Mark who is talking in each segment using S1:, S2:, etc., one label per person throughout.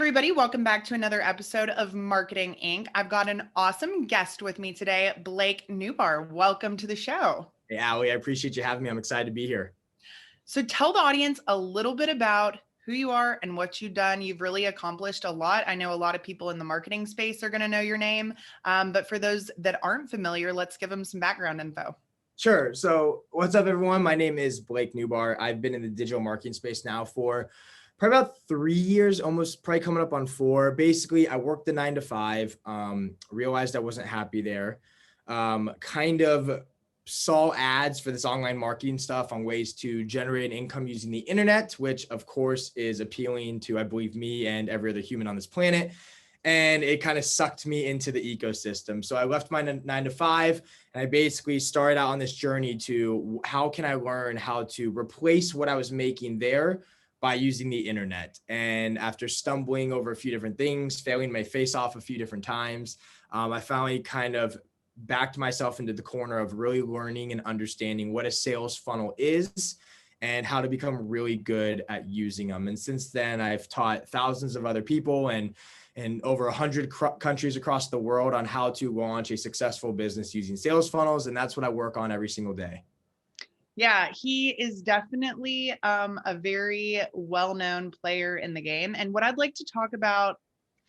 S1: everybody. Welcome back to another episode of Marketing Inc. I've got an awesome guest with me today, Blake Nubar. Welcome to the show.
S2: Hey, Allie, I appreciate you having me. I'm excited to be here.
S1: So tell the audience a little bit about who you are and what you've done. You've really accomplished a lot. I know a lot of people in the marketing space are going to know your name, but for those that aren't familiar, let's give them some background info.
S2: Sure. So what's up, everyone? My name is Blake Nubar. I've been in the digital marketing space now for probably about 3 years, almost probably coming up on 4. Basically, I worked the 9 to 5, realized I wasn't happy there, kind of saw ads for this online marketing stuff on ways to generate income using the internet, which of course is appealing to, I believe, me and every other human on this planet. And it kind of sucked me into the ecosystem. So I left my 9 to 5 and I basically started out on this journey to how can I learn how to replace what I was making there by using the internet. And after stumbling over a few different things, failing my face off a few different times, I finally kind of backed myself into the corner of really learning and understanding what a sales funnel is and how to become really good at using them. And since then, I've taught thousands of other people and over 100 countries across the world on how to launch a successful business using sales funnels. And that's what I work on every single day.
S1: Yeah, he is definitely a very well-known player in the game. And what I'd like to talk about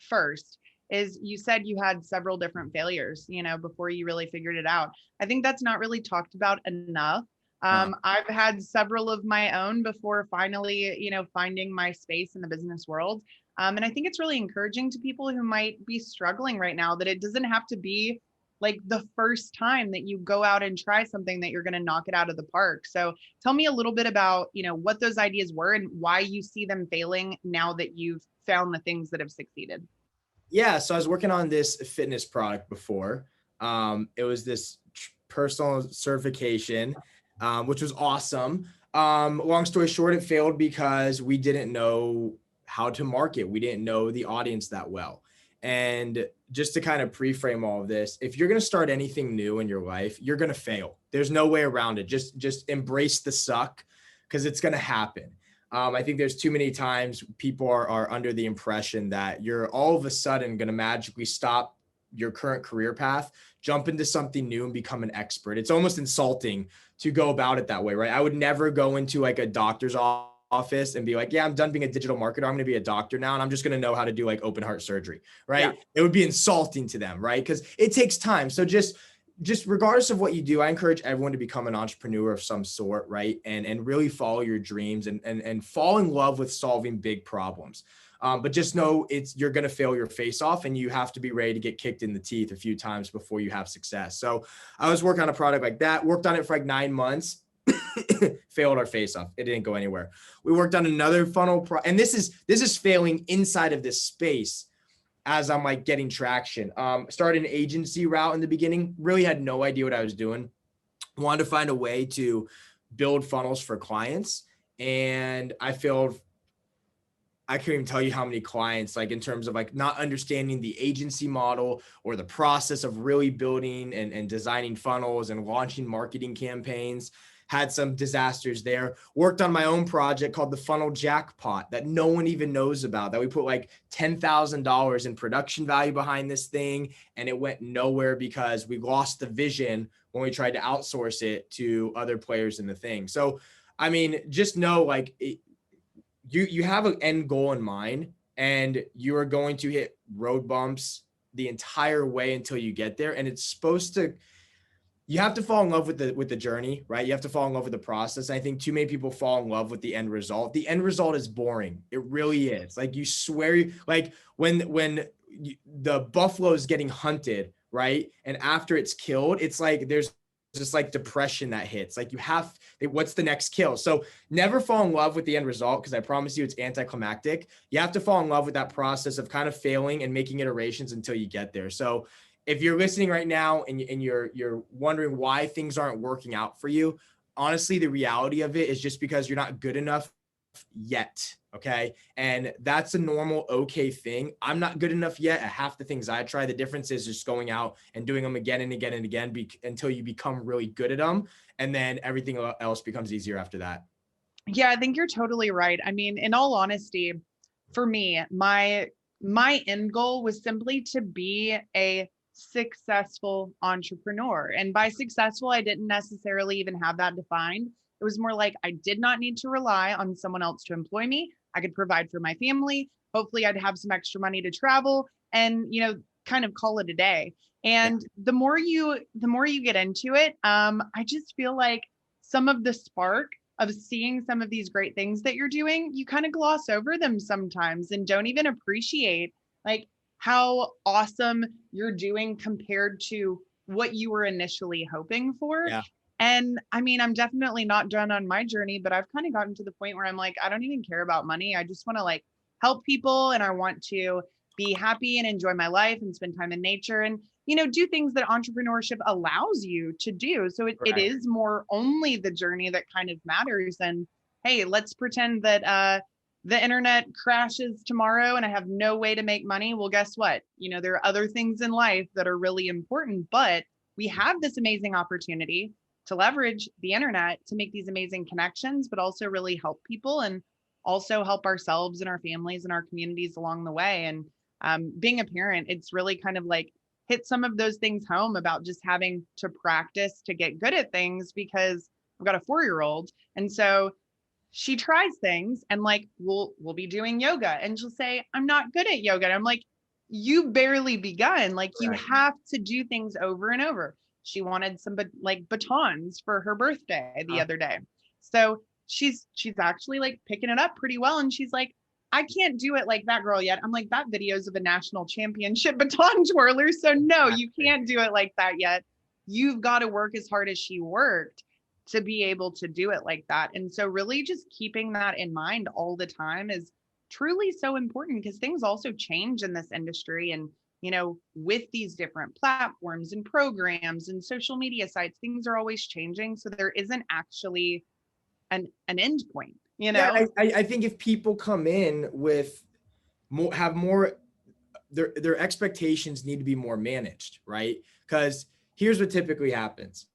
S1: first is you said you had several different failures, before you really figured it out. I think that's not really talked about enough. I've had several of my own before finally, finding my space in the business world. And I think it's really encouraging to people who might be struggling right now that it doesn't have to be like the first time that you go out and try something that you're going to knock it out of the park. So tell me a little bit about, what those ideas were and why you see them failing now that you've found the things that have succeeded.
S2: Yeah, so I was working on this fitness product before. It was this personal certification, which was awesome. Long story short, it failed because we didn't know how to market. We didn't know the audience that well. And just to kind of pre-frame all of this, if you're going to start anything new in your life, you're going to fail. There's no way around it. Just embrace the suck because it's going to happen. I think there's too many times people are under the impression that you're all of a sudden going to magically stop your current career path, jump into something new and become an expert. It's almost insulting to go about it that way, right? I would never go into like a doctor's office and be like, yeah, I'm done being a digital marketer. I'm going to be a doctor now. And I'm just going to know how to do like open heart surgery, right? Yeah. It would be insulting to them, right? Because it takes time. So just regardless of what you do, I encourage everyone to become an entrepreneur of some sort, right? And really follow your dreams and fall in love with solving big problems. But just know you're going to fail your face off and you have to be ready to get kicked in the teeth a few times before you have success. So I was working on a product like that, worked on it for like 9 months, failed our face off. It didn't go anywhere. We worked on another funnel. And this is failing inside of this space. As I'm like getting traction, started an agency route in the beginning, really had no idea what I was doing. Wanted to find a way to build funnels for clients. And I failed. I can't even tell you how many clients, like in terms of like not understanding the agency model or the process of really building and designing funnels and launching marketing campaigns. Had some disasters there. Worked on my own project called the Funnel Jackpot that no one even knows about, that we put like $10,000 in production value behind this thing. And it went nowhere because we lost the vision when we tried to outsource it to other players in the thing. So, I mean, just know like you have an end goal in mind and you are going to hit road bumps the entire way until you get there. And it's supposed to, you have to fall in love with the journey, right? You have to fall in love with the process. And I think too many people fall in love with the end result. The end result is boring. It really is. Like you swear, like when the buffalo is getting hunted, right? And after it's killed, it's like there's just like depression that hits. Like what's the next kill? So never fall in love with the end result because I promise you it's anticlimactic. You have to fall in love with that process of kind of failing and making iterations until you get there. So if you're listening right now and you're wondering why things aren't working out for you, honestly, the reality of it is just because you're not good enough yet. Okay. And that's a normal, okay thing. I'm not good enough yet at half the things I try. The difference is just going out and doing them again and again and again until you become really good at them. And then everything else becomes easier after that.
S1: Yeah, I think you're totally right. I mean, in all honesty, for me, my my end goal was simply to be a successful entrepreneur. And by successful, I didn't necessarily even have that defined. It was more like I did not need to rely on someone else to employ me. I could provide for my family. Hopefully, I'd have some extra money to travel and, kind of call it a day.
S2: Yeah.
S1: And the more you get into it, I just feel like some of the spark of seeing some of these great things that you're doing, you kind of gloss over them sometimes and don't even appreciate like how awesome you're doing compared to what you were initially hoping for.
S2: Yeah.
S1: And I mean, I'm definitely not done on my journey, but I've kind of gotten to the point where I'm like, I don't even care about money. I just want to like help people and I want to be happy and enjoy my life and spend time in nature and do things that entrepreneurship allows you to do. So it
S2: Right.
S1: is more only the journey that kind of matters. And hey, let's pretend that the internet crashes tomorrow and I have no way to make money. Well, guess what? There are other things in life that are really important, but we have this amazing opportunity to leverage the internet to make these amazing connections, but also really help people and also help ourselves and our families and our communities along the way. And being a parent, it's really kind of like hit some of those things home about just having to practice to get good at things because I've got a 4-year-old. And so she tries things and like we'll be doing yoga and she'll say, I'm not good at yoga. And I'm like, you barely begun. Like you
S2: Right.
S1: have to do things over and over. She wanted some like batons for her birthday the other day. So she's actually like picking it up pretty well. And she's like, I can't do it like that girl yet. I'm like, that video's of a national championship baton twirler. So no, you
S2: Exactly.
S1: can't do it like that yet. You've got to work as hard as she worked to be able to do it like that. And so really just keeping that in mind all the time is truly so important because things also change in this industry. And, with these different platforms and programs and social media sites, things are always changing. So there isn't actually an end point,
S2: Yeah, I think if people come in with more, their expectations need to be more managed, right? Because here's what typically happens.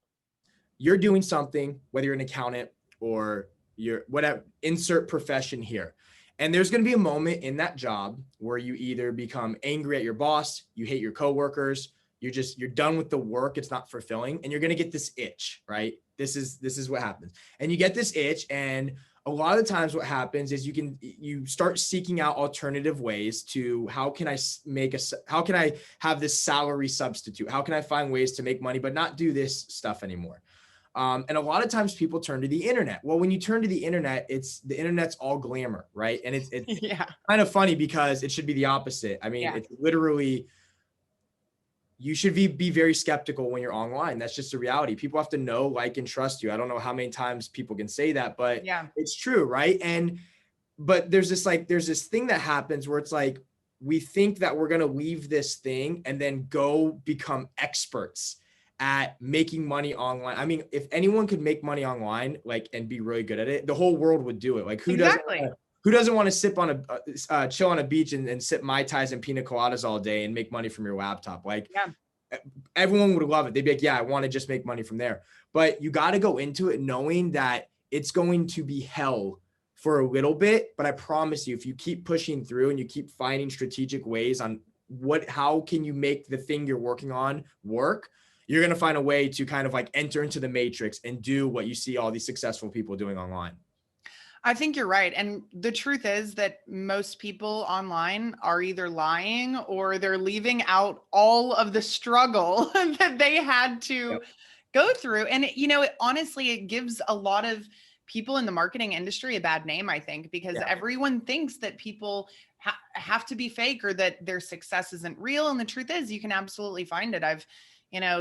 S2: You're doing something, whether you're an accountant or you're whatever, insert profession here. And there's going to be a moment in that job where you either become angry at your boss, you hate your coworkers, you're done with the work, it's not fulfilling, and you're going to get this itch, right? This is what happens. And you get this itch, and a lot of the times what happens is you start seeking out alternative ways to how can I have this salary substitute? How can I find ways to make money but not do this stuff anymore? And a lot of times people turn to the internet. Well, when you turn to the internet, the internet's all glamour, right? And it's
S1: yeah.
S2: kind of funny because it should be the opposite. I mean,
S1: Yeah.
S2: it's literally, you should be very skeptical when you're online. That's just a reality. People have to know, like, and trust you. I don't know how many times people can say that, but
S1: Yeah.
S2: it's true, right? But there's this thing that happens where it's like, we think that we're going to leave this thing and then go become experts at making money online. I mean, if anyone could make money online, like, and be really good at it, the whole world would do it. Like,
S1: Exactly.
S2: who doesn't want to sip on chill on a beach and sip Mai Tais and pina coladas all day and make money from your laptop? Like,
S1: Yeah.
S2: everyone would love it. They'd be like, yeah, I want to just make money from there. But you got to go into it knowing that it's going to be hell for a little bit. But I promise you, if you keep pushing through and you keep finding strategic ways on how can you make the thing you're working on work, you're going to find a way to kind of like enter into the matrix and do what you see all these successful people doing online.
S1: I think you're right. And the truth is that most people online are either lying or they're leaving out all of the struggle that they had to
S2: Yep.
S1: go through. And, honestly, it gives a lot of people in the marketing industry a bad name, I think, because
S2: Yeah.
S1: everyone thinks that people have to be fake or that their success isn't real. And the truth is, you can absolutely find it. I've,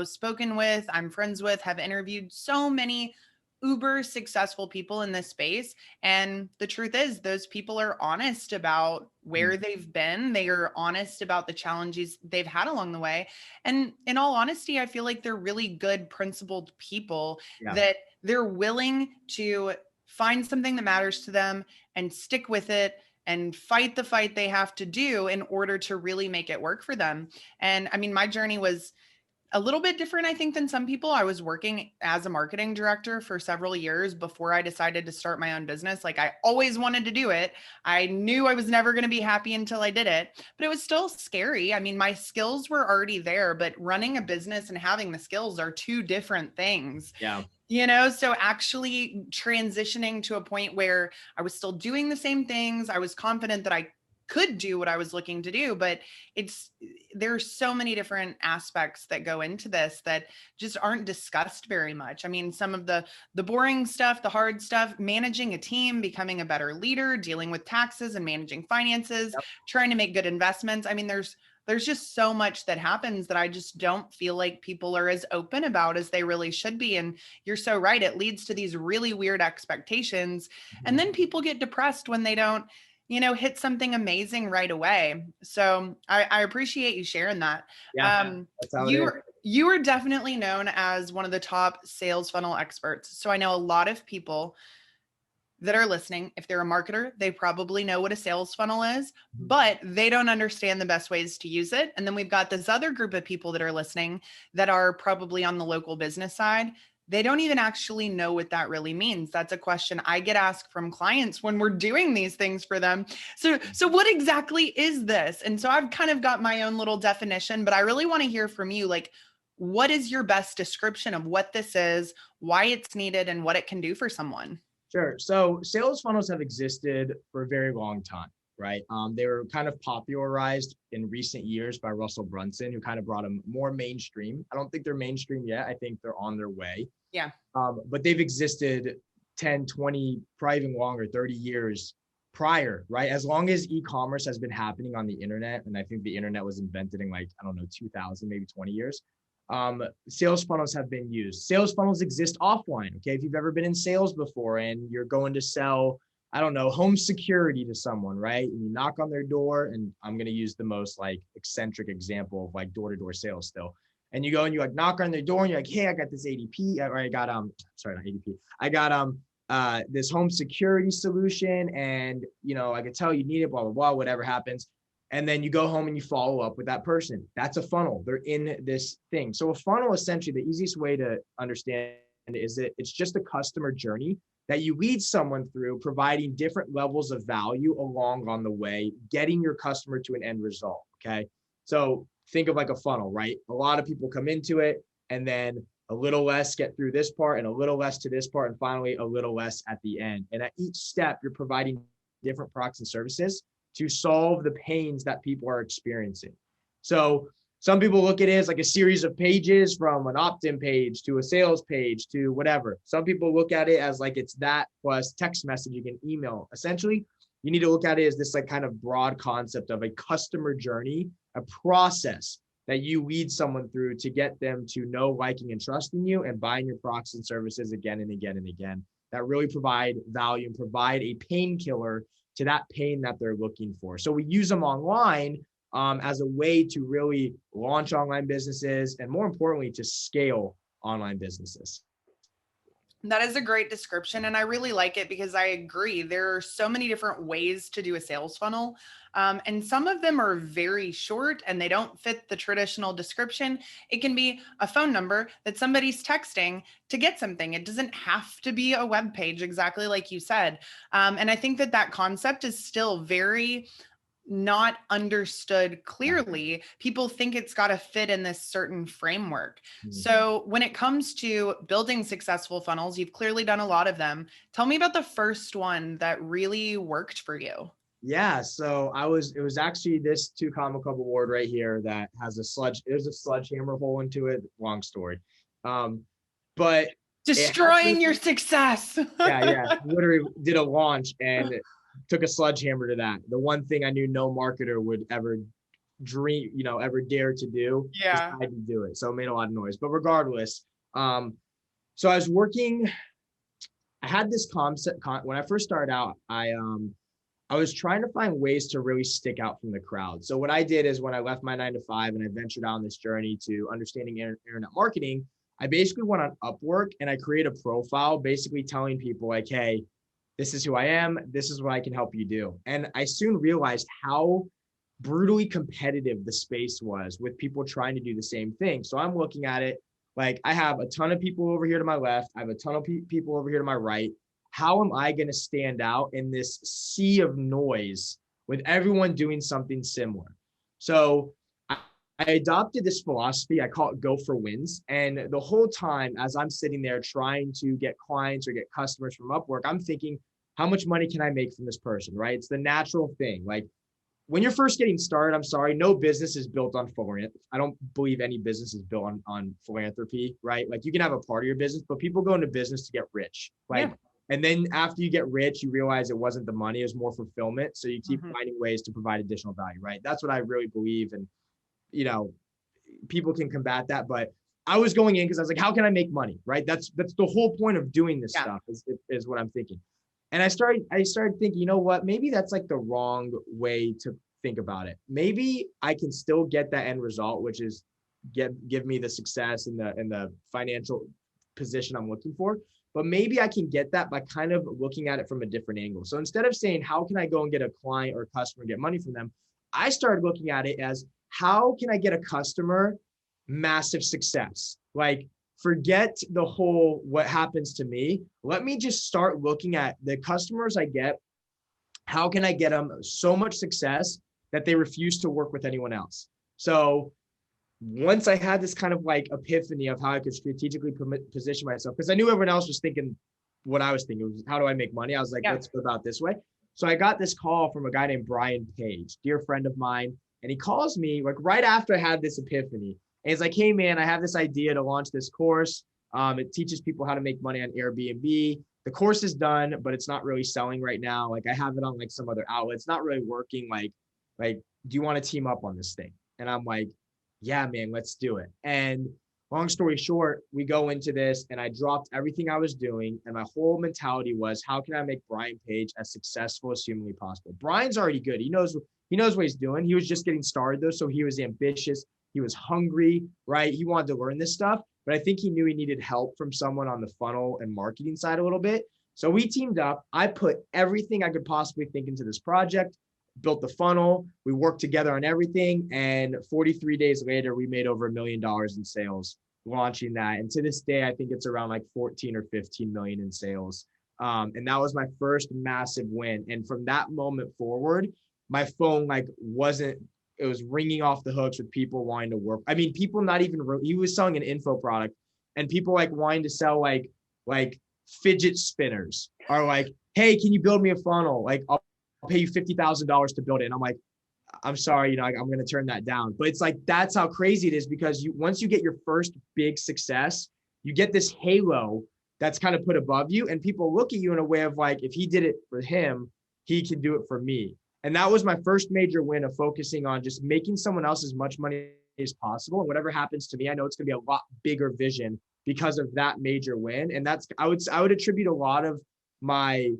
S1: spoken with, I'm friends with, have interviewed so many uber successful people in this space. And the truth is, those people are honest about where they've been. They are honest about the challenges they've had along the way. And in all honesty, I feel like they're really good, principled people
S2: Yeah.
S1: that they're willing to find something that matters to them and stick with it and fight the fight they have to do in order to really make it work for them. And I mean, my journey was a little bit different, I think, than some people. I was working as a marketing director for several years before I decided to start my own business. Like, I always wanted to do it. I knew I was never going to be happy until I did it, but it was still scary. I mean, my skills were already there, but running a business and having the skills are two different things.
S2: Yeah.
S1: So actually transitioning to a point where I was still doing the same things, I was confident that I could do what I was looking to do, but there's so many different aspects that go into this that just aren't discussed very much. I mean, some of the boring stuff, the hard stuff, managing a team, becoming a better leader, dealing with taxes and managing finances,
S2: Yep.
S1: trying to make good investments. I mean, there's just so much that happens that I just don't feel like people are as open about as they really should be. And you're so right. It leads to these really weird expectations. And then people get depressed when they don't, hit something amazing right away. So I appreciate you sharing that.
S2: Yeah. That's how it is.
S1: You are definitely known as one of the top sales funnel experts. So I know a lot of people that are listening, if they're a marketer, they probably know what a sales funnel is, but they don't understand the best ways to use it. And then we've got this other group of people that are listening that are probably on the local business side. They don't even actually know what that really means. That's a question I get asked from clients when we're doing these things for them. So what exactly is this? And so I've kind of got my own little definition, but I really want to hear from you. Like, what is your best description of what this is, why it's needed, and what it can do for someone?
S2: Sure. So sales funnels have existed for a very long time, right? They were kind of popularized in recent years by Russell Brunson, who kind of brought them more mainstream. I don't think they're mainstream yet. I think they're on their way.
S1: Yeah.
S2: But they've existed 10, 20, probably even longer, 30 years prior, right? As long as e-commerce has been happening on the internet, and I think the internet was invented in 2000, maybe 20 years. Sales funnels have been used. Sales funnels exist offline. Okay. If you've ever been in sales before and you're going to sell, home security to someone, right? And you knock on their door, and I'm going to use the most eccentric example of door-to-door sales still. And you go and you knock on their door and you're like, hey, I got this ADP, or I got, sorry, not ADP. I got, this home security solution, and, I could tell you need it, blah, blah, blah, whatever happens. And then you go home and you follow up with that person. That's a funnel. They're in this thing. So a funnel, essentially, the easiest way to understand is that it's just a customer journey that you lead someone through, providing different levels of value along on the way, getting your customer to an end result. Okay. So think of like a funnel, right? A lot of people come into it, and then a little less get through this part, and a little less to this part, and finally a little less at the end. And at each step, you're providing different products and services to solve the pains that people are experiencing. So some people look at it as like a series of pages, from an opt-in page to a sales page to whatever. Some people look at it as like it's that plus text messaging and email. Essentially, you need to look at it as this kind of broad concept of a customer journey, a process that you lead someone through to get them to know, liking, and trusting you, and buying your products and services again and again and again, that really provide value and provide a painkiller to that pain that they're looking for. So we use them online as a way to really launch online businesses, and more importantly, to scale online businesses.
S1: That is a great description. And I really like it because I agree. There are so many different ways to do a sales funnel. And some of them are very short and they don't fit the traditional description. It can be a phone number that somebody's texting to get something. It doesn't have to be a web page, exactly like you said. And I think that concept is still very not understood clearly. People think it's got to fit in this certain framework. So when it comes to building successful funnels, you've clearly done a lot of them. Tell me about the first one that really worked for you.
S2: Yeah, so it was actually this 2 Comma Club award right here that has there's a sledgehammer hole into it. Long story. But
S1: destroying your success.
S2: yeah. Literally did a launch and took a sledgehammer to that. The one thing I knew no marketer would ever dream, ever dare to do.
S1: Yeah.
S2: I had to do it. So it made a lot of noise. But regardless, so I was working, I had this concept when I first started out, I was trying to find ways to really stick out from the crowd. So what I did is, when I left my 9 to 5 and I ventured on this journey to understanding internet marketing, I basically went on Upwork and I created a profile, basically telling people like, hey, this is who I am. This is what I can help you do. And I soon realized how brutally competitive the space was with people trying to do the same thing. So I'm looking at it like I have a ton of people over here to my left. I have a ton of people over here to my right. How am I going to stand out in this sea of noise with everyone doing something similar? So I adopted this philosophy. I call it go for wins. And the whole time as I'm sitting there trying to get clients or get customers from Upwork, I'm thinking, how much money can I make from this person, right? It's the natural thing. Like when you're first getting started, I'm sorry, no business is built on philanthropy. I don't believe any business is built on philanthropy, right? Like you can have a part of your business, but people go into business to get rich. Like, yeah. And then after you get rich, you realize it wasn't the money, it was more fulfillment. So you keep finding ways to provide additional value, right? That's what I really believe. And, you know, people can combat that, but I was going in because I was like, how can I make money, right? That's the whole point of doing this stuff is what I'm thinking. And I started thinking, you know what, maybe that's like the wrong way to think about it. Maybe I can still get that end result, which is give me the success and the financial position I'm looking for. But maybe I can get that by kind of looking at it from a different angle. So instead of saying, how can I go and get a client or a customer and get money from them? I started looking at it as, how can I get a customer massive success? Like, forget the whole what happens to me. Let me just start looking at the customers I get. How can I get them so much success that they refuse to work with anyone else? So once I had this kind of like epiphany of how I could strategically position myself, because I knew everyone else was thinking what I was thinking, was how do I make money? I was like, let's go about this way. So I got this call from a guy named Brian Page, dear friend of mine. And he calls me like right after I had this epiphany. And he's like, hey man, I have this idea to launch this course. It teaches people how to make money on Airbnb. The course is done, but it's not really selling right now. Like I have it on like some other outlets, not really working. Like, do you want to team up on this thing? And I'm like, yeah, man, let's do it. And long story short, we go into this and I dropped everything I was doing. And my whole mentality was, how can I make Brian Page as successful as humanly possible? Brian's already good. He knows what he's doing. He was just getting started though. So he was ambitious. He was hungry, right? He wanted to learn this stuff, but I think he knew he needed help from someone on the funnel and marketing side a little bit. So we teamed up. I put everything I could possibly think into this project, built the funnel. We worked together on everything. And 43 days later, we made over $1 million in sales launching that. And to this day, I think it's around like 14 or 15 million in sales. And that was my first massive win. And from that moment forward, my phone it was ringing off the hooks with people wanting to work. I mean, people not even, he was selling an info product and people like wanting to sell like fidget spinners are like, hey, can you build me a funnel? Like I'll pay you $50,000 to build it. And I'm like, I'm sorry, I'm going to turn that down. But it's like, that's how crazy it is, because once you get your first big success, you get this halo that's kind of put above you, and people look at you in a way of like, if he did it for him, he can do it for me. And that was my first major win of focusing on just making someone else as much money as possible. And whatever happens to me, I know it's going to be a lot bigger vision because of that major win. And that's, I would attribute a lot of my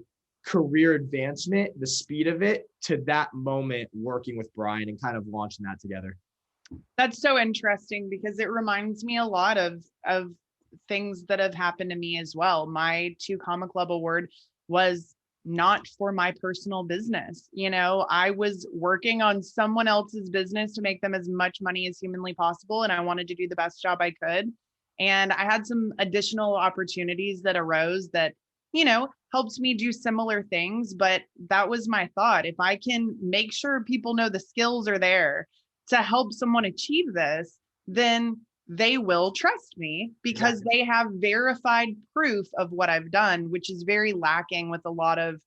S2: career advancement, the speed of it, to that moment working with Brian and kind of launching that together.
S1: That's so interesting because it reminds me a lot of things that have happened to me as well. My 2 comma club award was not for my personal business. I was working on someone else's business to make them as much money as humanly possible. And I wanted to do the best job I could. And I had some additional opportunities that arose that, helped me do similar things. But that was my thought. If I can make sure people know the skills are there to help someone achieve this, then they will trust me because they have verified proof of what I've done, which is very lacking with a lot of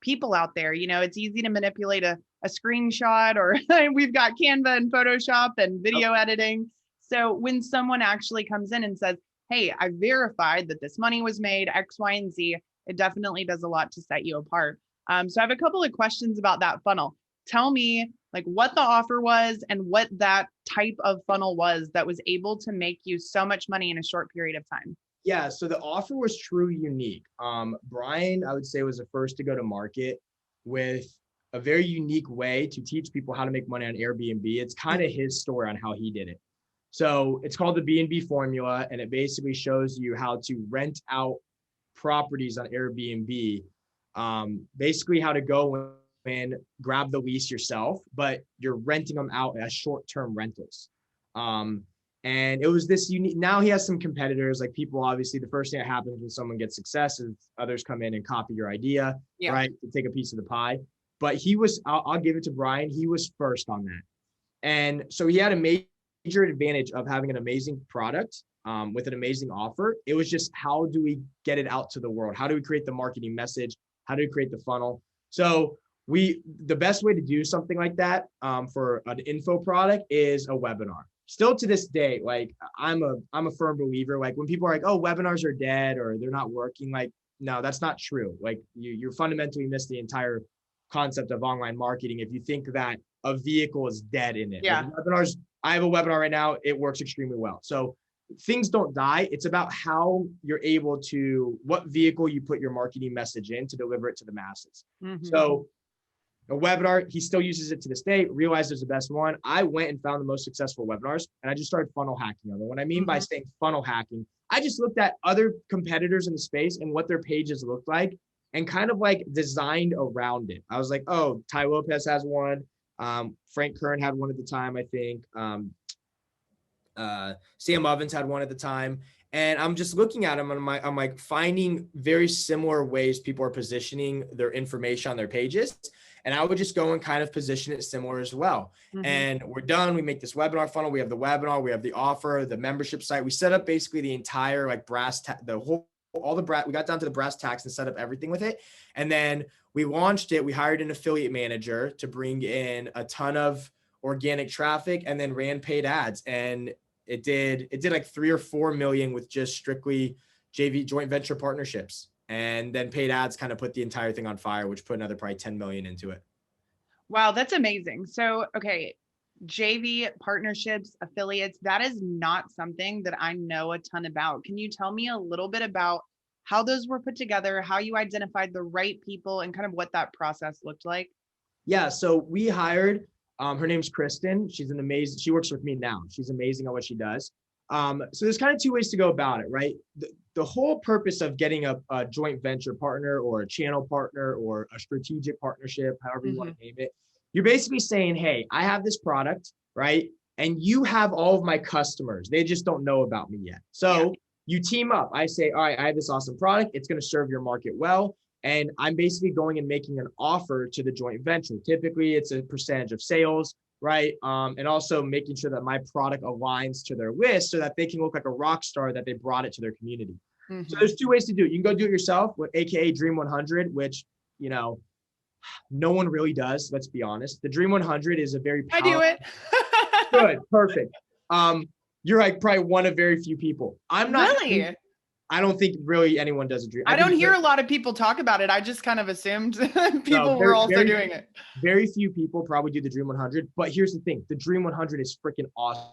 S1: people out there. It's easy to manipulate a screenshot, or we've got Canva and Photoshop and video editing. So when someone actually comes in and says, hey, I verified that this money was made X, Y, and Z, it definitely does a lot to set you apart. So I have a couple of questions about that funnel. Tell me like what the offer was and what that type of funnel was that was able to make you so much money in a short period of time.
S2: Yeah, so the offer was truly unique. Brian, I would say, was the first to go to market with a very unique way to teach people how to make money on Airbnb. It's kind of his story on how he did it. So it's called the B&B formula, and it basically shows you how to rent out properties on Airbnb. Basically how to go in, grab the lease yourself, but you're renting them out as short-term rentals. And it was this unique, now he has some competitors, like people, obviously the first thing that happens when someone gets success is others come in and copy your idea, right? To take a piece of the pie. But he was, I'll give it to Brian. He was first on that. And so he had a major advantage of having an amazing product with an amazing offer. It was just, how do we get it out to the world? How do we create the marketing message? How do we create the funnel? So the best way to do something like that for an info product is a webinar. Still to this day, like I'm a firm believer, like when people are like, oh, webinars are dead or they're not working, like, no, that's not true. Like you fundamentally miss the entire concept of online marketing if you think that a vehicle is dead in it.
S1: Yeah.
S2: Like webinars, I have a webinar right now. It works extremely well. So things don't die. It's about how you're able to, what vehicle you put your marketing message in to deliver it to the masses. So a webinar, he still uses it to this day, realized it's the best one. I went and found the most successful webinars and I just started funnel hacking them. And what I mean by saying funnel hacking, I just looked at other competitors in the space and what their pages looked like and kind of like designed around it. I was like, oh, Ty Lopez has one. Frank Kern had one at the time, I think. Sam Ovens had one at the time. And I'm just looking at them and I'm like finding very similar ways people are positioning their information on their pages. And I would just go and kind of position it similar as well. And we're done. We make this webinar funnel. We have the webinar, we have the offer, the membership site. We set up basically the entire like we got down to the brass tacks and set up everything with it. And then we launched it. We hired an affiliate manager to bring in a ton of organic traffic and then ran paid ads. And it did like 3 or 4 million with just strictly JV joint venture partnerships. And then paid ads kind of put the entire thing on fire, which put another probably 10 million into it.
S1: Wow, that's amazing. So, okay, JV partnerships, affiliates, that is not something that I know a ton about. Can you tell me a little bit about how those were put together, how you identified the right people, and kind of what that process looked like?
S2: Yeah, so we hired, her name's Kristen. She works with me now. She's amazing at what she does. So there's kind of 2 ways to go about it, right? The whole purpose of getting a joint venture partner or a channel partner or a strategic partnership, however you want to name it, you're basically saying, hey, I have this product, right? And you have all of my customers. They just don't know about me yet. So you team up. I say, all right, I have this awesome product. It's going to serve your market well. And I'm basically going and making an offer to the joint venture. Typically, it's a percentage of sales, right? And also making sure that my product aligns to their list so that they can look like a rock star that they brought it to their community. So there's 2 ways to do it. You can go do it yourself, with AKA Dream 100, which, you know, no one really does. Let's be honest. The Dream 100 is a very powerful.
S1: I do it.
S2: Good, perfect. You're like probably one of very few people. I'm not
S1: really.
S2: I don't think really anyone does a dream.
S1: I don't hear a lot of people talk about it. I just kind of assumed people were also doing it.
S2: Very few people probably do the Dream 100, but here's the thing. The Dream 100 is freaking awesome.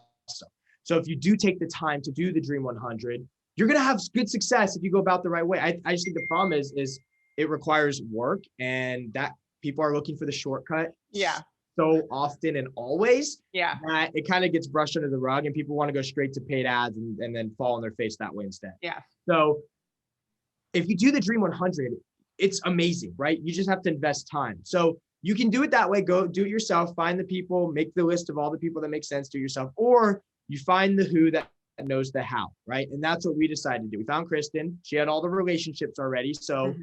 S2: So if you do take the time to do the Dream 100, you're going to have good success if you go about the right way. I just think the problem is it requires work and that people are looking for the shortcut.
S1: Yeah.
S2: So often and always.
S1: Yeah.
S2: That it kind of gets brushed under the rug and people want to go straight to paid ads and then fall on their face that way instead.
S1: Yeah.
S2: So if you do the Dream 100, it's amazing, right? You just have to invest time. So you can do it that way. Go do it yourself, find the people, make the list of all the people that make sense to yourself, or you find the who that knows the how, right? And that's what we decided to do. We found Kristen. She had all the relationships already. So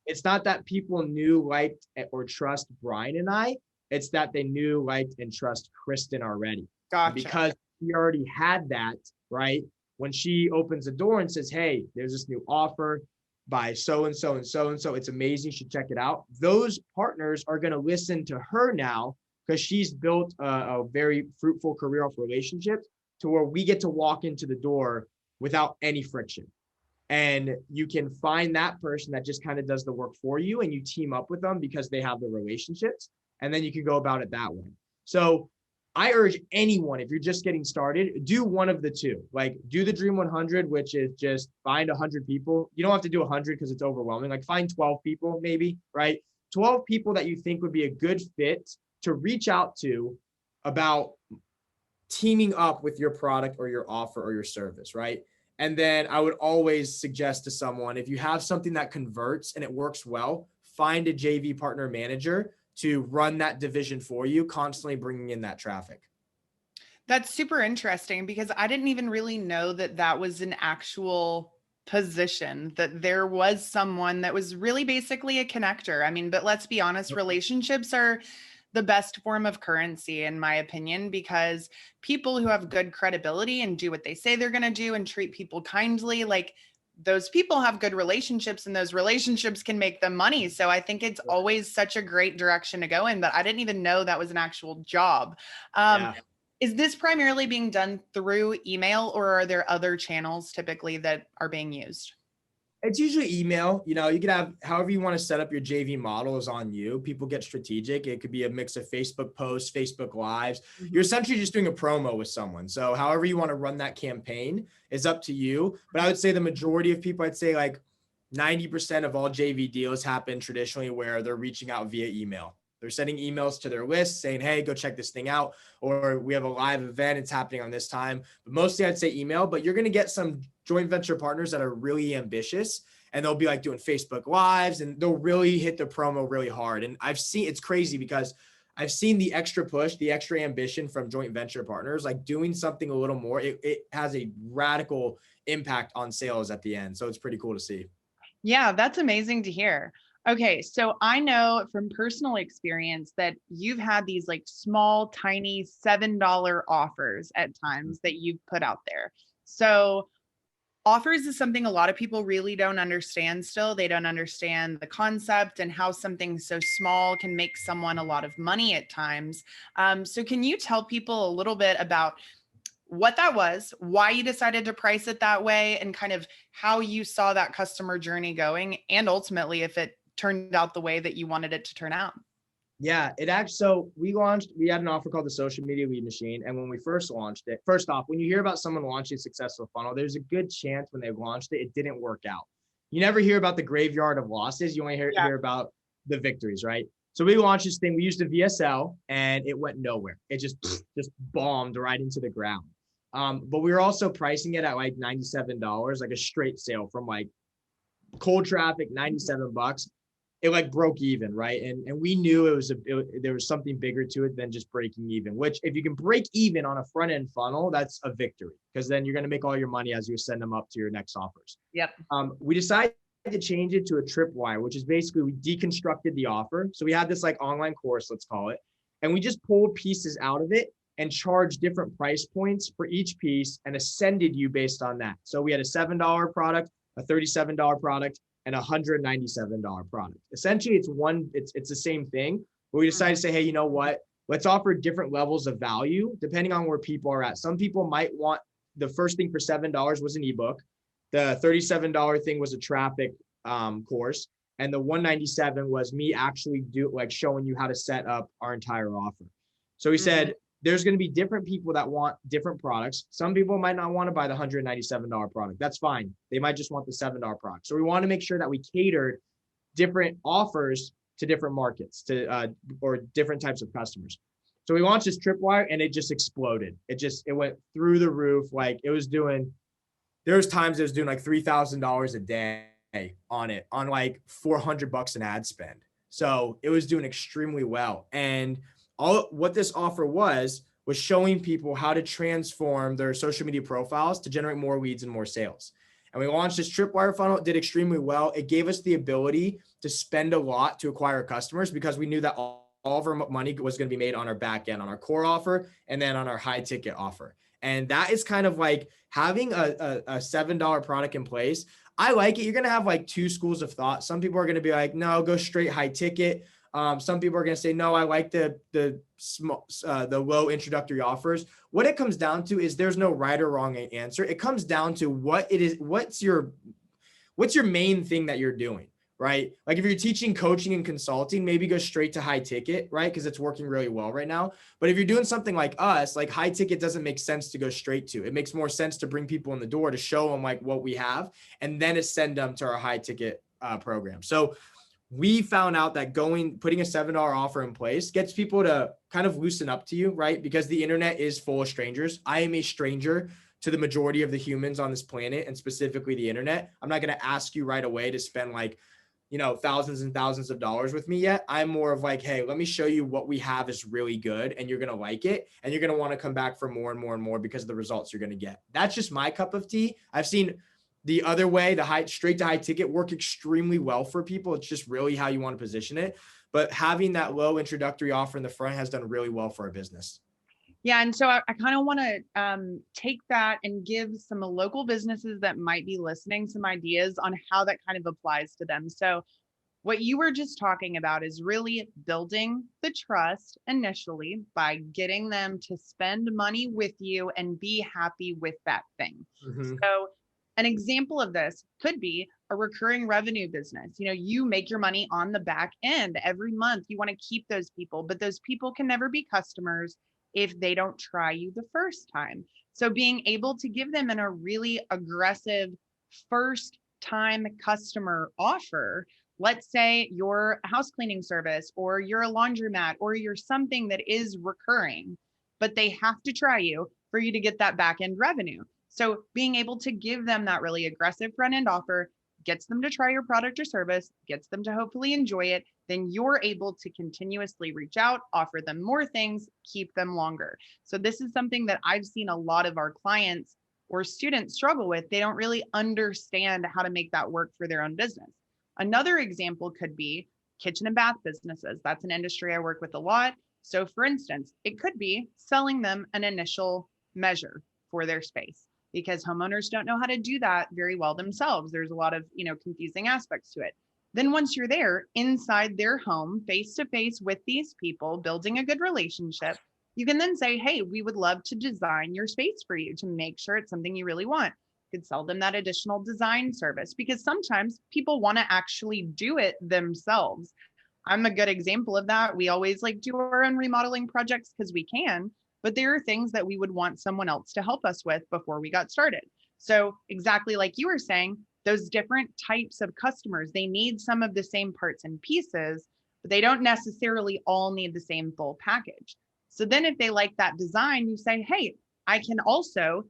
S2: it's not that people knew, liked, or trust Brian and I. It's that they knew, liked, and trust Kristen already.
S1: Gotcha.
S2: Because we already had that, right? When she opens the door and says, hey, there's this new offer by so-and-so and so-and-so. It's amazing. You should check it out. Those partners are going to listen to her now because she's built a very fruitful career off relationships to where we get to walk into the door without any friction. And you can find that person that just kind of does the work for you and you team up with them because they have the relationships. And then you can go about it that way. So I urge anyone, if you're just getting started, do one of the two. Like do the Dream 100, which is just find 100 people. You don't have to do 100 because it's overwhelming. Like find 12 people maybe, right? 12 people that you think would be a good fit to reach out to about teaming up with your product or your offer or your service, right? And then I would always suggest to someone, if you have something that converts and it works well, find a JV partner manager to run that division for you, constantly bringing in that traffic.
S1: That's super interesting because I didn't even really know that that was an actual position, that there was someone that was really basically a connector. I mean, but let's be honest, relationships are the best form of currency, in my opinion, because people who have good credibility and do what they say they're going to do and treat people kindly, like those people have good relationships and those relationships can make them money. So I think it's always such a great direction to go in, but I didn't even know that was an actual job.
S2: Yeah.
S1: Is this primarily being done through email, or are there other channels typically that are being used?
S2: It's usually email. You know, you can have however you want to set up your JV model is on you. People get strategic. It could be a mix of Facebook posts, Facebook lives. You're essentially just doing a promo with someone. So however you want to run that campaign is up to you. But I would say the majority of people, I'd say like 90% of all JV deals happen traditionally where they're reaching out via email. They're sending emails to their list saying, hey, go check this thing out. Or we have a live event. It's happening on this time. But mostly I'd say email, but you're going to get some joint venture partners that are really ambitious and they'll be like doing Facebook lives and they'll really hit the promo really hard. And I've seen, it's crazy because I've seen the extra push, the extra ambition from joint venture partners, like doing something a little more. It has a radical impact on sales at the end. So it's pretty cool to see.
S1: Yeah, that's amazing to hear. Okay, so I know from personal experience that you've had these like small, tiny $7 offers at times that you've put out there. So offers is something a lot of people really don't understand still. They don't understand the concept and how something so small can make someone a lot of money at times. So can you tell people a little bit about what that was, why you decided to price it that way, and kind of how you saw that customer journey going, and ultimately if it turned out the way that you wanted it to turn out?
S2: Yeah, it actually, so we had an offer called the social media lead machine. And when we first launched it, first off, when you hear about someone launching a successful funnel, there's a good chance when they launched it, it didn't work out. You never hear about the graveyard of losses. You only hear about the victories, right? So we launched this thing. We used a VSL and it went nowhere. It just bombed right into the ground. But we were also pricing it at like $97, like a straight sale from like cold traffic, $97. It like broke even, right? And we knew there was something bigger to it than just breaking even, which if you can break even on a front end funnel, that's a victory because then you're going to make all your money as you send them up to your next offers.
S1: Yep.
S2: We decided to change it to a tripwire, which is basically we deconstructed the offer. So we had this like online course, let's call it, and we just pulled pieces out of it and charged different price points for each piece and ascended you based on that. So we had a $7 product, a $37 product, and a $197 product. Essentially, it's the same thing. But we decided to say, hey, you know what? Let's offer different levels of value depending on where people are at. Some people might want the first thing for $7 was an ebook. The $37 thing was a traffic course. And the $197 was me actually showing you how to set up our entire offer. So we said, there's going to be different people that want different products. Some people might not want to buy the $197 product. That's fine. They might just want the $7 product. So we want to make sure that we catered different offers to different markets or different types of customers. So we launched this tripwire and it just exploded. It went through the roof. Like there was times it was doing like $3,000 a day on it, on like $400 in ad spend. So it was doing extremely well. And what this offer was showing people how to transform their social media profiles to generate more leads and more sales. And we launched this tripwire funnel. It did extremely well. It gave us the ability to spend a lot to acquire customers because we knew that all of our money was going to be made on our back end, on our core offer, and then on our high ticket offer. And that is kind of like having a $7 product in place. I like it. You're going to have like two schools of thought. Some people are going to be like, no, go straight high ticket. Some people are going to say, no, I like the low introductory offers. What it comes down to is there's no right or wrong answer. It comes down to what it is. What's your main thing that you're doing, right? Like if you're teaching coaching and consulting, maybe go straight to high ticket, right? Because it's working really well right now. But if you're doing something like us, like high ticket doesn't make sense to go straight to. It makes more sense to bring people in the door to show them like what we have and then send them to our high ticket program. So we found out that putting a $7 offer in place gets people to kind of loosen up to you, right? Because the internet is full of strangers. I am a stranger to the majority of the humans on this planet and specifically the internet. I'm not going to ask you right away to spend like thousands and thousands of dollars with me yet. I'm more of like, hey, let me show you what we have is really good and you're going to like it. And you're going to want to come back for more and more and more because of the results you're going to get. That's just my cup of tea. I've seen the other way, the straight to high ticket work extremely well for people. It's just really how you want to position it. But having that low introductory offer in the front has done really well for our business.
S1: Yeah. And so I kind of want to take that and give some local businesses that might be listening some ideas on how that kind of applies to them. So what you were just talking about is really building the trust initially by getting them to spend money with you and be happy with that thing.
S2: Mm-hmm.
S1: So an example of this could be a recurring revenue business. You make your money on the back end every month. You want to keep those people, but those people can never be customers if they don't try you the first time. So being able to give them a really aggressive first time customer offer, let's say you're a house cleaning service or you're a laundromat or you're something that is recurring, but they have to try you for you to get that back end revenue. So being able to give them that really aggressive front end offer gets them to try your product or service, gets them to hopefully enjoy it. Then you're able to continuously reach out, offer them more things, keep them longer. So this is something that I've seen a lot of our clients or students struggle with. They don't really understand how to make that work for their own business. Another example could be kitchen and bath businesses. That's an industry I work with a lot. So for instance, it could be selling them an initial measure for their space, because homeowners don't know how to do that very well themselves. There's a lot of, confusing aspects to it. Then once you're there inside their home, face to face with these people, building a good relationship, you can then say, hey, we would love to design your space for you to make sure it's something you really want. You could sell them that additional design service, because sometimes people want to actually do it themselves. I'm a good example of that. We always do our own remodeling projects because we can, but there are things that we would want someone else to help us with before we got started. So exactly like you were saying, those different types of customers, they need some of the same parts and pieces, but they don't necessarily all need the same full package. So then if they like that design, you say, hey, I can also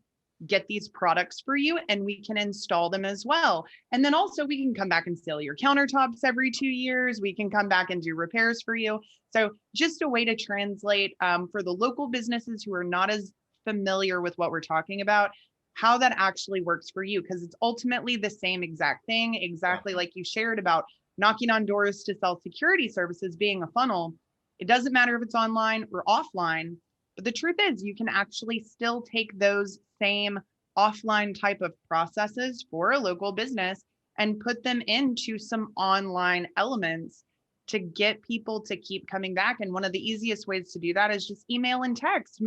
S1: get these products for you and we can install them as well. And then also we can come back and seal your countertops every 2 years. We can come back and do repairs for you. So just a way to translate for the local businesses who are not as familiar with what we're talking about, how that actually works for you, because it's ultimately the same exact thing, exactly like you shared about knocking on doors to sell security services being a funnel. It doesn't matter if it's online or offline, but the truth is you can actually still take those same offline type of processes for a local business and put them into some online elements to get people to keep coming back. And one of the easiest ways to do that is just email and text,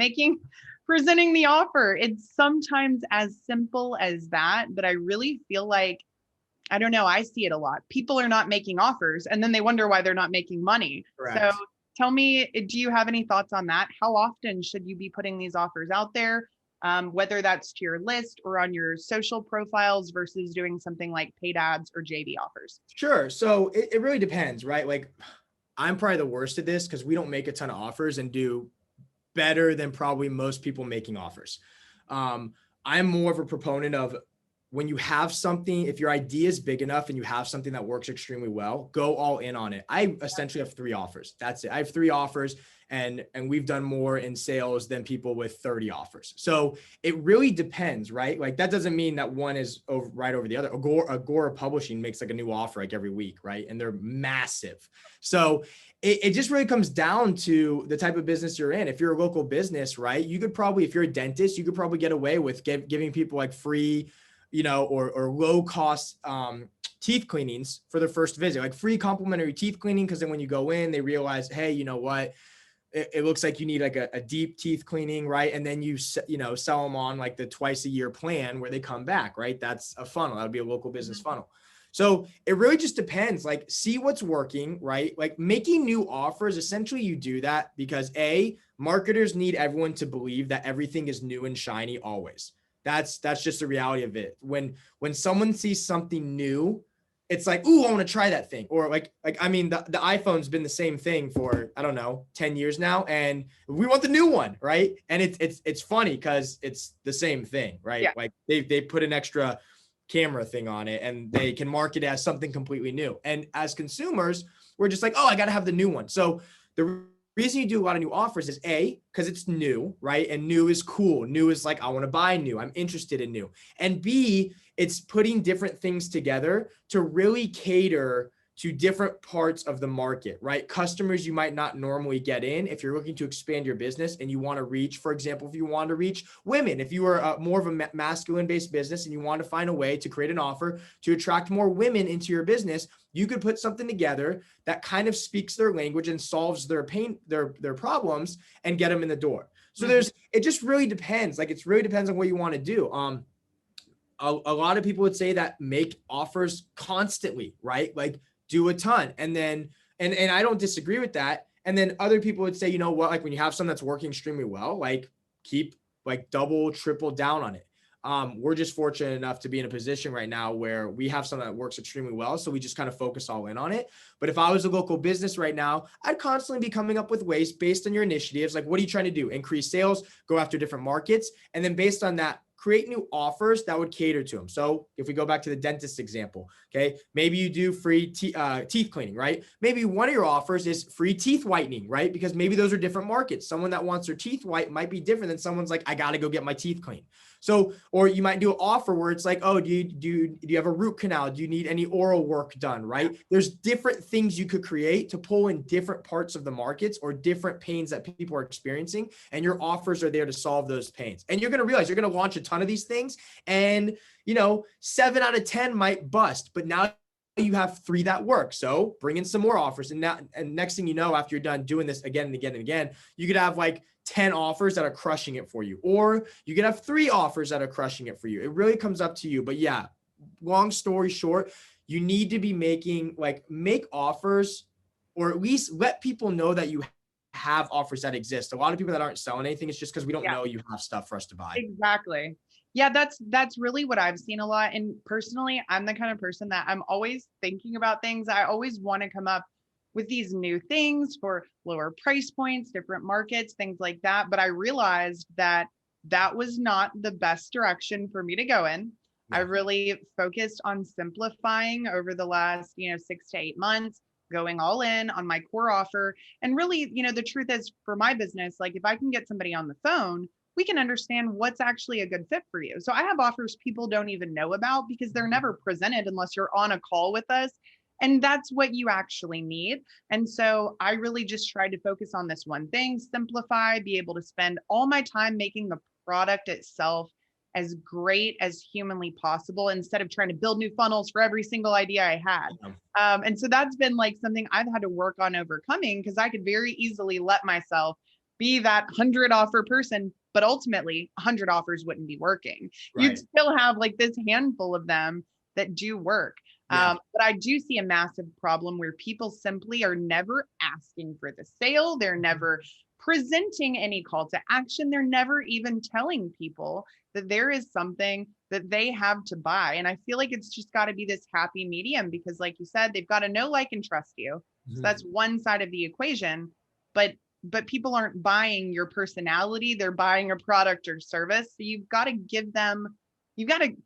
S1: presenting the offer. It's sometimes as simple as that, but I really feel like, I don't know, I see it a lot. People are not making offers and then they wonder why they're not making money.
S2: Correct.
S1: So tell me, do you have any thoughts on that? How often should you be putting these offers out there? Whether that's to your list or on your social profiles versus doing something like paid ads or JV offers?
S2: Sure. So it really depends, right? I'm probably the worst at this because we don't make a ton of offers and do better than probably most people making offers. I'm more of a proponent of when you have something, if your idea is big enough and you have something that works extremely well, go all in on it. I essentially have 3 offers. That's it. I have 3 offers and we've done more in sales than people with 30 offers. So it really depends, right? That doesn't mean that one is right over the other. Agora Publishing makes a new offer every week, right? And they're massive. So it just really comes down to the type of business you're in. If you're a local business, right, you could probably, if you're a dentist, you could probably get away with giving people free, or low cost teeth cleanings for their first visit, free complimentary teeth cleaning. Cause then when you go in, they realize, hey, you know what, it looks like you need a deep teeth cleaning, right? And then you sell them on the twice a year plan where they come back, right? That's a funnel. That would be a local business funnel. So it really just depends, see what's working, right? Making new offers, essentially you do that because marketers need everyone to believe that everything is new and shiny always. That's just the reality of it. When someone sees something new, it's ooh, I want to try that thing. Or the iPhone's been the same thing for, 10 years now. And we want the new one, right? And it's funny because it's the same thing, right?
S1: Yeah.
S2: They put an extra camera thing on it, and they can market it as something completely new. And as consumers, we're just like, oh, I got to have the new one. So the reason you do a lot of new offers is A, because it's new, right? And new is cool. New is like, I want to buy new. I'm interested in new. And B, it's putting different things together to really cater to different parts of the market, right? Customers you might not normally get in if you're looking to expand your business and you want to reach, for example, if you want to reach women, if you are more of a masculine-based business and you want to find a way to create an offer to attract more women into your business, you could put something together that kind of speaks their language and solves their pain, their problems, and get them in the door. So it just really depends. Like, it really depends on what you want to do. A lot of people would say that make offers constantly, right? Like, do a ton. And then, and I don't disagree with that. And then other people would say, you know what, like when you have something that's working extremely well, like keep like double, triple down on it. We're just fortunate enough to be in a position right now where we have something that works extremely well. So we just kind of focus all in on it. But if I was a local business right now, I'd constantly be coming up with ways based on your initiatives. Like, what are you trying to do? Increase sales, go after different markets. And then based on that, create new offers that would cater to them. So if we go back to the dentist example, okay, maybe you do free teeth cleaning, right? Maybe one of your offers is free teeth whitening, right? Because maybe those are different markets. Someone that wants their teeth white might be different than someone's like, I got to go get my teeth cleaned. So, or you might do an offer where it's like, oh, do you have a root canal? Do you need any oral work done, right? There's different things you could create to pull in different parts of the markets or different pains that people are experiencing. And your offers are there to solve those pains. And you're going to realize you're going to launch a ton of these things. And, 7 out of 10 might bust, but now you have 3 that work. So bring in some more offers. And next thing you know, after you're done doing this again and again and again, you could have like 10 offers that are crushing it for you, or you could have 3 offers that are crushing it for you. It really comes up to you. But yeah, long story short, you need to be make offers, or at least let people know that you have offers that exist. A lot of people that aren't selling anything, it's just because we don't know you have stuff for us to buy.
S1: Exactly. Yeah, that's really what I've seen a lot. And personally, I'm the kind of person that I'm always thinking about things. I always want to come up with these new things for lower price points, different markets, things like that. But I realized that that was not the best direction for me to go in. I really focused on simplifying over the last, 6 to 8 months, going all in on my core offer. And really, the truth is, for my business, like if I can get somebody on the phone, we can understand what's actually a good fit for you. So I have offers people don't even know about because they're never presented unless you're on a call with us. And that's what you actually need. And so I really just tried to focus on this one thing, simplify, be able to spend all my time making the product itself as great as humanly possible instead of trying to build new funnels for every single idea I had. And so that's been like something I've had to work on overcoming, because I could very easily let myself be that 100 offer person, but ultimately 100 offers wouldn't be working. Right. You'd still have like this handful of them that do work. But I do see a massive problem where people simply are never asking for the sale. They're never presenting any call to action. They're never even telling people that there is something that they have to buy. And I feel like it's just got to be this happy medium, because like you said, they've got to know, like, and trust you. So that's one side of the equation. But people aren't buying your personality. They're buying a product or service. So you've got to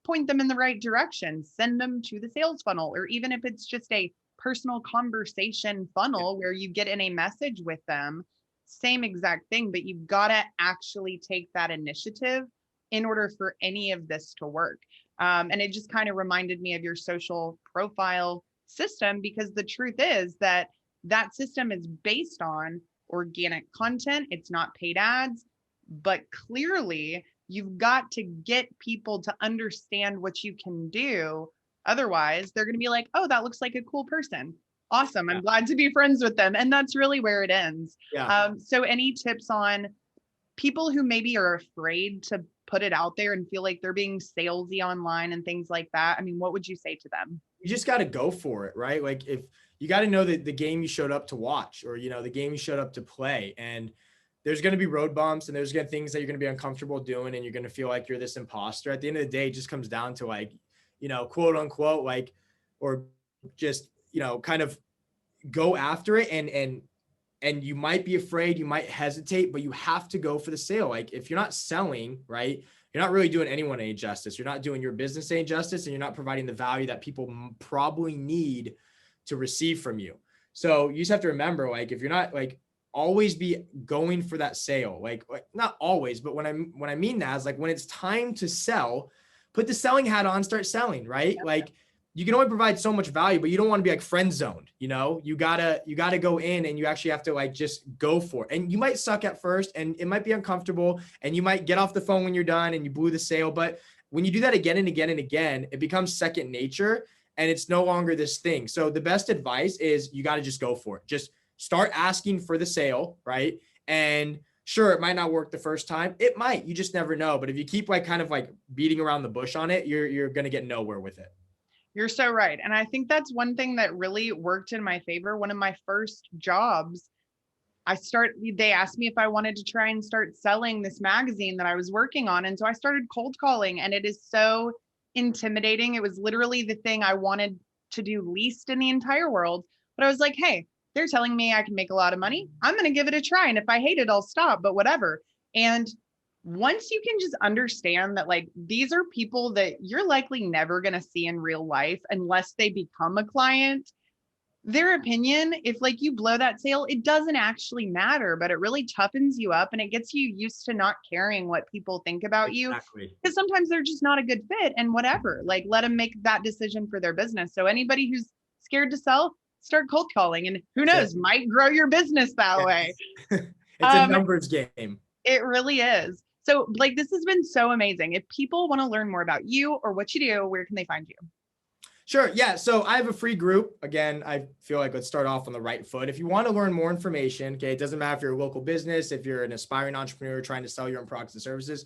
S1: point them in the right direction, send them to the sales funnel, or even if it's just a personal conversation funnel where you get in a message with them, same exact thing, but you've got to actually take that initiative in order for any of this to work. And it just kind of reminded me of your social profile system, because the truth is that system is based on organic content. It's not paid ads, but clearly you've got to get people to understand what you can do. Otherwise, they're going to be like, oh, that looks like a cool person. Awesome. I'm glad to be friends with them. And that's really where it ends. So any tips on people who maybe are afraid to put it out there and feel like they're being salesy online and things like that? I mean, what would you say to them?
S2: You just got to go for it, right? Like, if you got to know that the game you showed up to watch, or, the game you showed up to play, and there's going to be road bumps and there's going to be things that you're going to be uncomfortable doing. And you're going to feel like you're this imposter. At the end of the day, it just comes down to like, quote unquote, like, or just, kind of go after it. And you might be afraid, you might hesitate, but you have to go for the sale. Like, if you're not selling, right, you're not really doing anyone any justice. You're not doing your business any justice, and you're not providing the value that people probably need to receive from you. So you just have to remember, like, if you're not like, always be going for that sale. Like not always, but when I mean that is like when it's time to sell, put the selling hat on, start selling, right? Yep. Like you can only provide so much value, but you don't want to be like friend zoned, you know, you gotta go in and you actually have to like just go for it. And you might suck at first and it might be uncomfortable and you might get off the phone when you're done and you blew the sale. But when you do that again and again and again, it becomes second nature and it's no longer this thing. So the best advice is you got to just go for it. Just start asking for the sale, right? And sure, it might not work the first time. It might, you just never know. But if you keep like kind of like beating around the bush on it, you're going to get nowhere with it.
S1: You're so right. And I think that's one thing that really worked in my favor. One of my first jobs, they asked me if I wanted to try and start selling this magazine that I was working on. And so I started cold calling, and it is so intimidating. It was literally the thing I wanted to do least in the entire world. But I was like, hey, they're telling me I can make a lot of money. I'm going to give it a try. And if I hate it, I'll stop, but whatever. And once you can just understand that, like, these are people that you're likely never going to see in real life unless they become a client, their opinion, if like you blow that sale, it doesn't actually matter, but it really toughens you up and it gets you used to not caring what people think about you. Because sometimes they're just not a good fit and whatever, like let them make that decision for their business. So anybody who's scared to sell, start cold calling, and who knows, might grow your business that way.
S2: It's a numbers game.
S1: It really is. So Blake, this has been so amazing. If people want to learn more about you or what you do, where can they find you?
S2: Sure. Yeah. So I have a free group. Again, I feel like let's start off on the right foot. If you want to learn more information, okay, it doesn't matter if you're a local business, if you're an aspiring entrepreneur trying to sell your own products and services,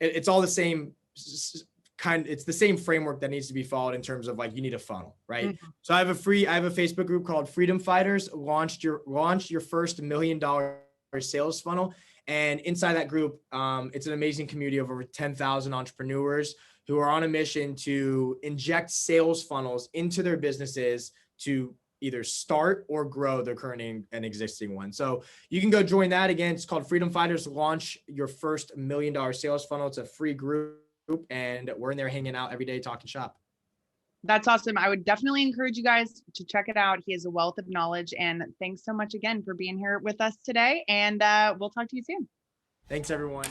S2: it's all the same it's the same framework that needs to be followed in terms of like, you need a funnel, right? Mm-hmm. So I have a Facebook group called Freedom Fighters, launch your first $1 million sales funnel. And inside that group, it's an amazing community of over 10,000 entrepreneurs who are on a mission to inject sales funnels into their businesses to either start or grow their current and existing one. So you can go join that. Again, it's called Freedom Fighters, launch your first $1 million sales funnel. It's a free group and we're in there hanging out every day, talking shop.
S1: That's awesome. I would definitely encourage you guys to check it out. He has a wealth of knowledge, and thanks so much again for being here with us today. And we'll talk to you soon.
S2: Thanks, everyone.